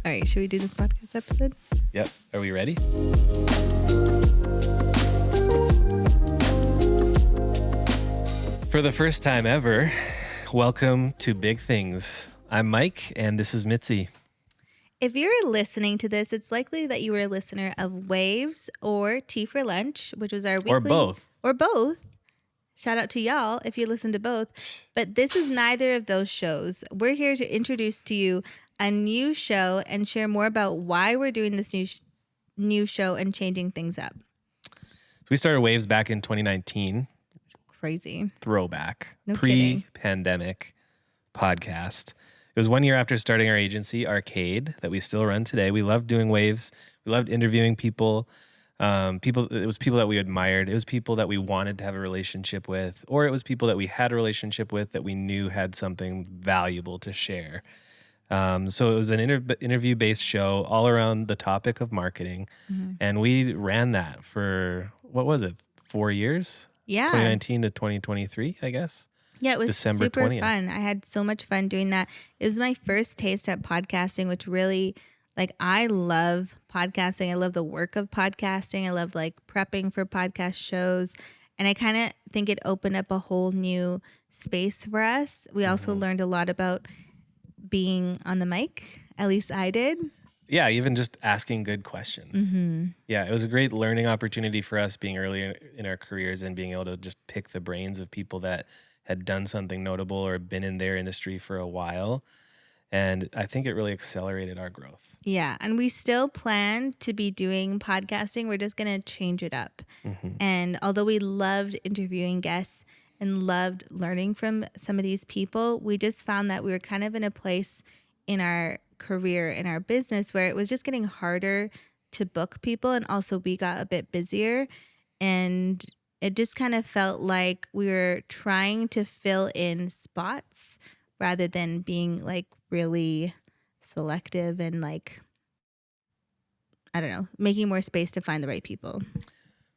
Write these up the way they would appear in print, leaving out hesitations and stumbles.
All right, should we do this podcast episode? Yep. Are we ready? For the first time ever, welcome to Big Things. I'm Mike, and this is Mitzi. If you're listening to this, it's likely that you were a listener of Waves or Tea for Lunch, which was our weekly... Or both. Or both. Shout out to y'all if you listen to both. But this is neither of those shows. We're here to introduce to you a new show and share more about why we're doing this new show and changing things up. So we started Waves back in 2019. Crazy. Throwback. No kidding. Pre-pandemic podcast. It was 1 year after starting our agency, Arcade, that we still run today. We loved doing Waves. We loved interviewing people. It was people that we admired. It was people that we wanted to have a relationship with, or it was people that we had a relationship with that we knew had something valuable to share. So it was an interview-based show all around the topic of marketing. Mm-hmm. And we ran that for, 4 years? Yeah. 2019 to 2023, I guess. Yeah, it was December super 20th. fun. I had so much fun doing that. It was my first taste at podcasting, which really, I love podcasting. I love the work of podcasting. I love, prepping for podcast shows. And I kind of think it opened up a whole new space for us. We also learned a lot about being on the mic. At least I did. Yeah, even just asking good questions. Mm-hmm. Yeah, it was a great learning opportunity for us being early in our careers and being able to just pick the brains of people that had done something notable or been in their industry for a while. And I think it really accelerated our growth. Yeah, and we still plan to be doing podcasting. We're just going to change it up. Mm-hmm. And although we loved interviewing guests and loved learning from some of these people, we just found that we were kind of in a place in our career, in our business, where it was just getting harder to book people. And also we got a bit busier. And it just kind of felt like we were trying to fill in spots rather than being really selective and making more space to find the right people.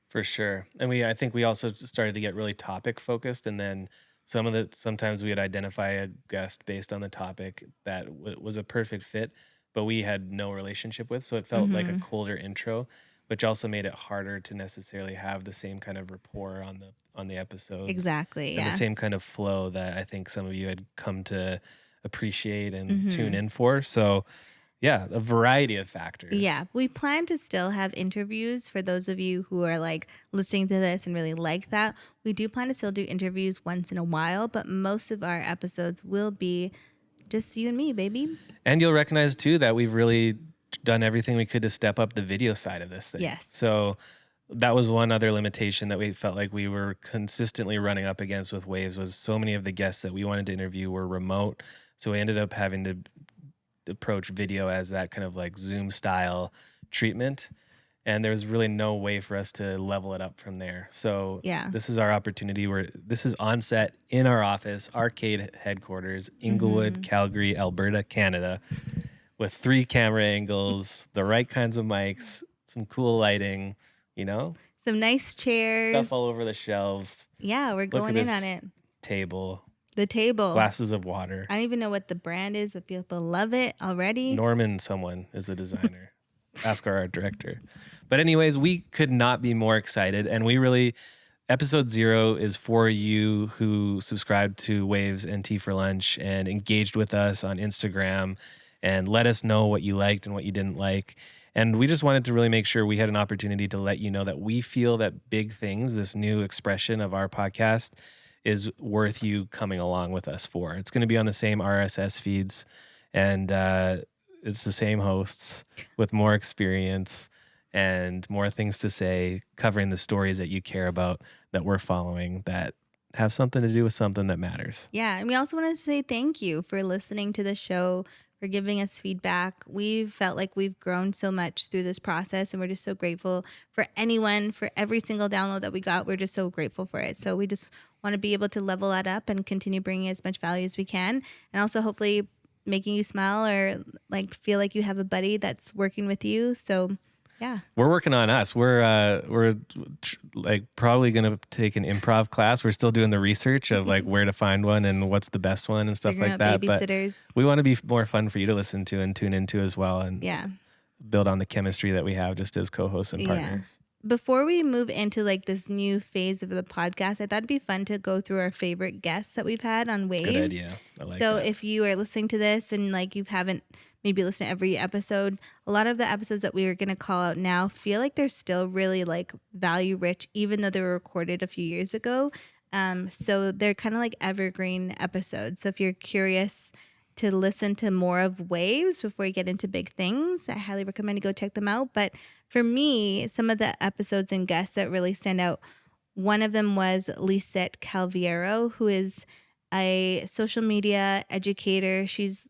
For sure. And I think we also started to get really topic focused, and then sometimes we would identify a guest based on the topic that was a perfect fit, but we had no relationship with. So it felt like a colder intro, which also made it harder to necessarily have the same kind of rapport on the episodes. Exactly. And the same kind of flow that I think some of you had come to appreciate and tune in for. So yeah, a variety of factors. Yeah, we plan to still have interviews for those of you who are listening to this and really like that. We do plan to still do interviews once in a while, but most of our episodes will be just you and me, baby. And you'll recognize too that we've really done everything we could to step up the video side of this thing. Yes. So that was one other limitation that we felt like we were consistently running up against with Waves, was so many of the guests that we wanted to interview were remote. So we ended up having to approach video as that kind of Zoom style treatment. And there was really no way for us to level it up from there. So this is our opportunity this is on set in our office, Arcade headquarters, Inglewood, Calgary, Alberta, Canada, with 3 camera angles, the right kinds of mics, some cool lighting, some nice chairs, stuff all over the shelves. Yeah, we're going in on it. Table. The table. Glasses of water. I don't even know what the brand is, but people love it already. Norman someone is a designer. Ask our art director. But anyways, we could not be more excited. And we really, episode 0 is for you who subscribed to Waves and Tea for Lunch and engaged with us on Instagram and let us know what you liked and what you didn't like. And we just wanted to really make sure we had an opportunity to let you know that we feel that Big Things, this new expression of our podcast, is worth you coming along with us for. It's going to be on the same RSS feeds, and it's the same hosts with more experience and more things to say, covering the stories that you care about, that we're following, that have something to do with something that matters. Yeah, and we also want to say thank you for listening to the show, for giving us feedback. We've felt like we've grown so much through this process, and we're just so grateful for every single download that we got. We're just so grateful for it. So we just want to be able to level that up and continue bringing as much value as we can, and also hopefully making you smile or feel like you have a buddy that's working with you. So Yeah. We're working on us. We're like probably gonna take an improv class. We're still doing the research of like where to find one and what's the best one and stuff Figuring like out that. But babysitters. we want to be more fun for you to listen to and tune into as well, and Yeah. build on the chemistry that we have just as co-hosts and Yeah. partners. Before we move into like this new phase of the podcast, I thought it'd be fun to go through our favorite guests that we've had on Waves. Good idea. I like So that. if you are listening to this and like you haven't maybe listened to every episode, a lot of the episodes that we are going to call out now feel like they're still really like value rich, even though they were recorded a few years ago. So they're kind of like evergreen episodes. So if you're curious to listen to more of Waves before you get into big things, I highly recommend you go check them out. But for me, some of the episodes and guests that really stand out, one of them was Lisette Calviero, who is a social media educator. She's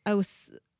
a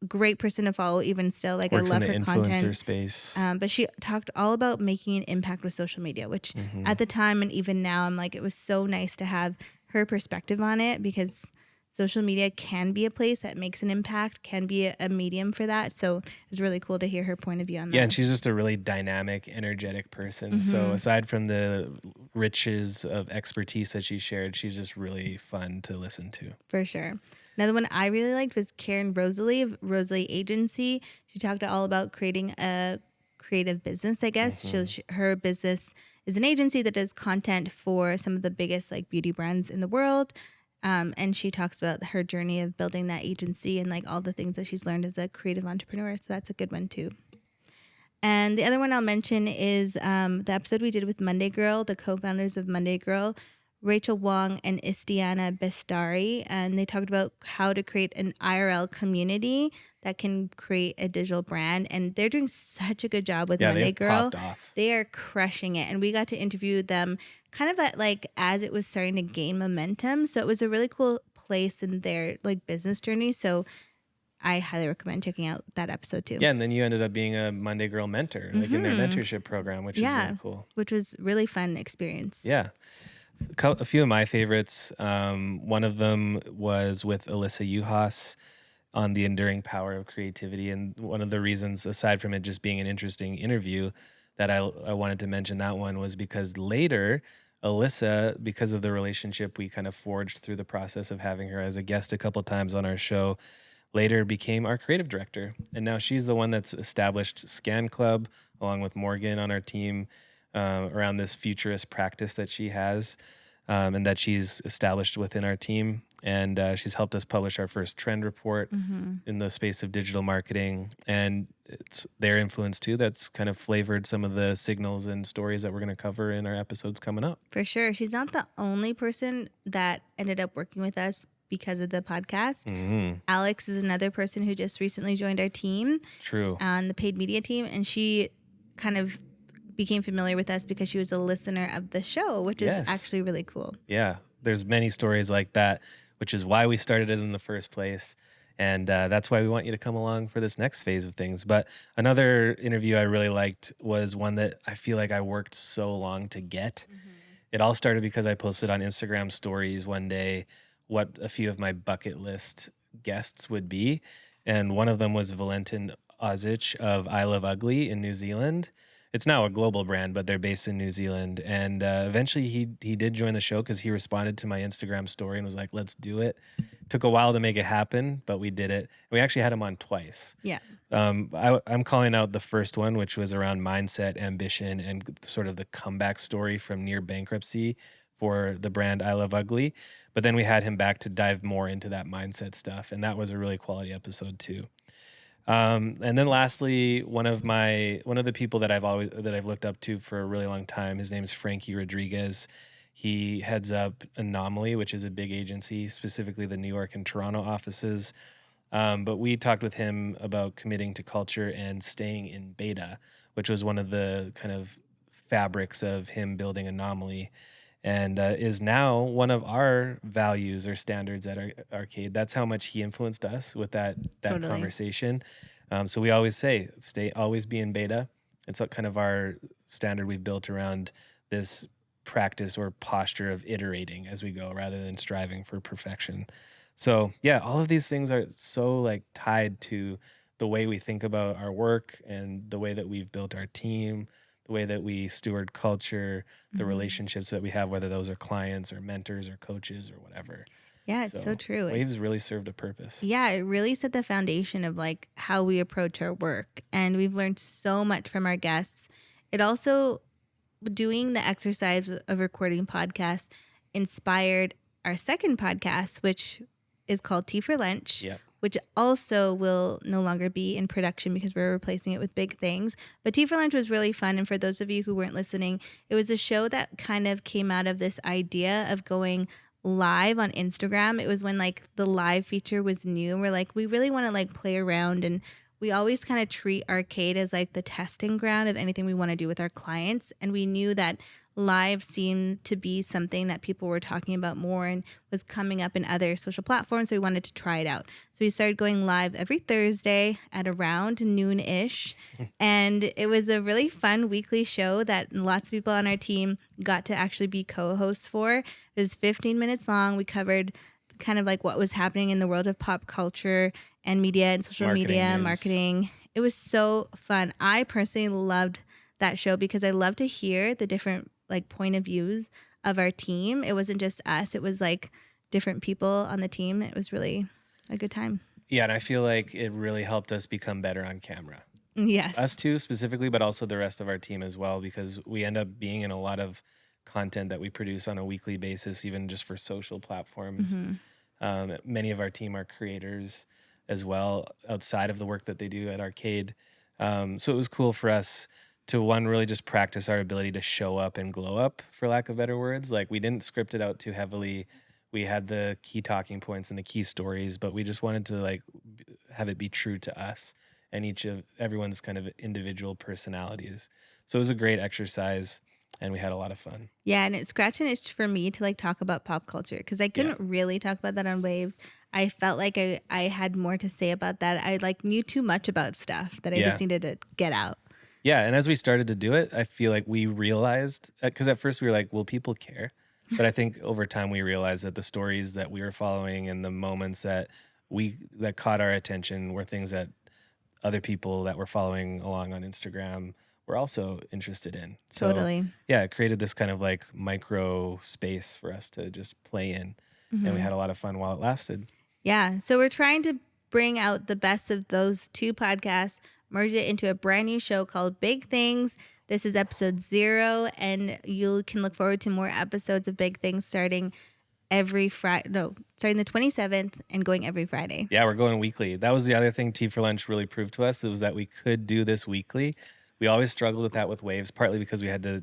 great person to follow even still. Like Works I love in the her influencer content. space. But she talked all about making an impact with social media, which at the time and even now, I'm like, it was so nice to have her perspective on it because social media can be a place that makes an impact, can be a medium for that. So it's really cool to hear her point of view on that. Yeah, and she's just a really dynamic, energetic person. So aside from the riches of expertise that she shared, she's just really fun to listen to. For sure. Another one I really liked was Karen Rosalie of Rosalie Agency. She talked all about creating a creative business, I guess. Her business is an agency that does content for some of the biggest like beauty brands in the world. And she talks about her journey of building that agency and like all the things that she's learned as a creative entrepreneur. So that's a good one too. And the other one I'll mention is the episode we did with Monday Girl, the co-founders of Monday Girl, Rachel Wong and Istiana Bestari. And they talked about how to create an IRL community that can create a digital brand. And they're doing such a good job with Monday they've Girl. popped off. They are crushing it. And we got to interview them kind of at like as it was starting to gain momentum. So it was a really cool place in their like business journey. So I highly recommend checking out that episode too. Yeah, and then you ended up being a Monday Girl mentor, like in their mentorship program, which is really cool. Which was really fun experience. Yeah. A few of my favorites. One of them was with Alyssa Uhas on the enduring power of creativity. And one of the reasons, aside from it just being an interesting interview, that I wanted to mention that one was because later, Alyssa, because of the relationship we kind of forged through the process of having her as a guest a couple times on our show, later became our creative director. And now she's the one that's established Scan Club along with Morgan on our team around this futurist practice that she has and that she's established within our team. And she's helped us publish our first trend report in the space of digital marketing. And it's their influence too that's kind of flavored some of the signals and stories that we're going to cover in our episodes coming up. For sure. She's not the only person that ended up working with us because of the podcast. Alex is another person who just recently joined our team. True. On the paid media team. And she kind of became familiar with us because she was a listener of the show, which is actually really cool. Yeah. There's many stories like that, which is why we started it in the first place. And that's why we want you to come along for this next phase of things. But another interview I really liked was one that I feel like I worked so long to get. It all started because I posted on Instagram stories one day what a few of my bucket list guests would be. And one of them was Valentin Ozic of I Love Ugly in New Zealand. It's now a global brand, but they're based in New Zealand. And eventually he did join the show because he responded to my Instagram story and was like, let's do it. Took a while to make it happen, but we did it. We actually had him on twice. Yeah. I'm calling out the first one, which was around mindset, ambition, and sort of the comeback story from near bankruptcy for the brand I Love Ugly. But then we had him back to dive more into that mindset stuff. And that was a really quality episode too. And then lastly, one of the people that I've looked up to for a really long time, his name is Frankie Rodriguez. He heads up Anomaly, which is a big agency, specifically the New York and Toronto offices. But we talked with him about committing to culture and staying in beta, which was one of the kind of fabrics of him building Anomaly, and is now one of our values or standards at our Arcade. That's how much he influenced us with that Totally. conversation. So we always say, always be in beta. It's kind of our standard we've built around this practice or posture of iterating as we go rather than striving for perfection. So yeah, all of these things are so like tied to the way we think about our work and the way that we've built our team, the way that we steward culture, the relationships that we have, whether those are clients or mentors or coaches or whatever. Yeah, it's so true. Waves really served a purpose. Yeah, it really set the foundation of like how we approach our work. And we've learned so much from our guests. It also, doing the exercise of recording podcasts inspired our second podcast, which is called Tea for Lunch, Yep. which also will no longer be in production because we're replacing it with Big Things. But Tea for Lunch was really fun. And for those of you who weren't listening, it was a show that kind of came out of this idea of going live on Instagram. It was when like the live feature was new. And we're like, we really want to like play around, and we always kind of treat Arcade as like the testing ground of anything we want to do with our clients. And we knew that live seemed to be something that people were talking about more and was coming up in other social platforms. So we wanted to try it out. So we started going live every Thursday at around noon-ish. And it was a really fun weekly show that lots of people on our team got to actually be co-hosts for. It was 15 minutes long. We covered kind of like what was happening in the world of pop culture and media and social media, marketing. It was so fun. I personally loved that show because I love to hear the different like point of views of our team. It wasn't just us. It was like different people on the team. It was really a good time. Yeah, and I feel like it really helped us become better on camera. Yes. Us two specifically, but also the rest of our team as well, because we end up being in a lot of content that we produce on a weekly basis, even just for social platforms. Many of our team are creators as well outside of the work that they do at Arcade. So it was cool for us to really just practice our ability to show up and glow up, for lack of better words. Like, we didn't script it out too heavily. We had the key talking points and the key stories, but we just wanted to like have it be true to us and everyone's kind of individual personalities. So it was a great exercise and we had a lot of fun. Yeah, and it scratched an itch for me to like talk about pop culture because I couldn't really talk about that on Waves. I felt like I had more to say about that. I like knew too much about stuff that I just needed to get out. Yeah, and as we started to do it, I feel like we realized, because at first we were like, will people care? But I think over time we realized that the stories that we were following and the moments that caught our attention were things that other people that were following along on Instagram were also interested in. So, totally. Yeah, it created this kind of like micro space for us to just play in. And we had a lot of fun while it lasted. Yeah, so we're trying to bring out the best of those two podcasts, merge it into a brand new show called Big Things. This is episode 0, and you can look forward to more episodes of Big Things starting every Friday. No, starting the 27th and going every Friday. Yeah, we're going weekly. That was the other thing Tea for Lunch really proved to us. It was that we could do this weekly. We always struggled with that with Waves, partly because we had the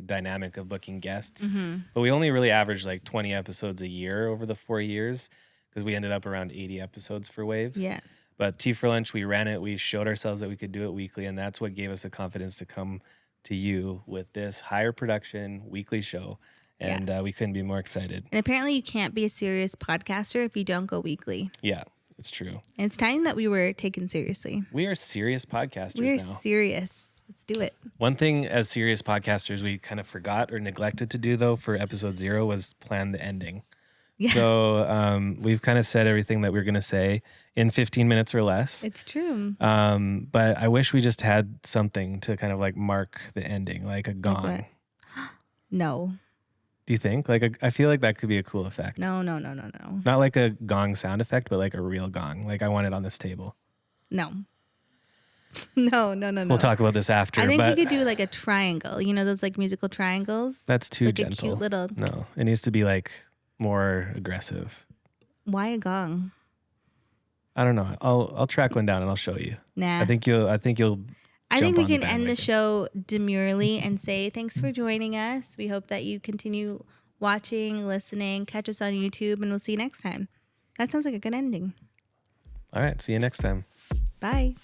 dynamic of booking guests. But we only really averaged like 20 episodes a year over the 4 years because we ended up around 80 episodes for Waves. Yeah. But Tea for Lunch, we ran it. We showed ourselves that we could do it weekly, and that's what gave us the confidence to come to you with this higher production weekly show. And we couldn't be more excited. And apparently you can't be a serious podcaster if you don't go weekly. Yeah, it's true. And it's time that we were taken seriously. We are serious podcasters now. We are serious. Let's do it. One thing as serious podcasters we kind of forgot or neglected to do, though, for episode 0 was plan the ending. Yeah. So we've kind of said everything that we're going to say in 15 minutes or less. It's true. But I wish we just had something to kind of like mark the ending, like a gong. Like no. Do you think? Like I feel like that could be a cool effect. No. Not like a gong sound effect, but like a real gong. Like I want it on this table. No. No. We'll talk about this after. I think we could do like a triangle. You know those like musical triangles? That's too like gentle. A cute little. No, it needs to be like more aggressive. Why a gong? I don't know. I'll track one down and I'll show you. Nah. I think you'll. I think we can end the show demurely and say thanks for joining us. We hope that you continue watching, listening, catch us on YouTube, and we'll see you next time. That sounds like a good ending. All right. See you next time. Bye.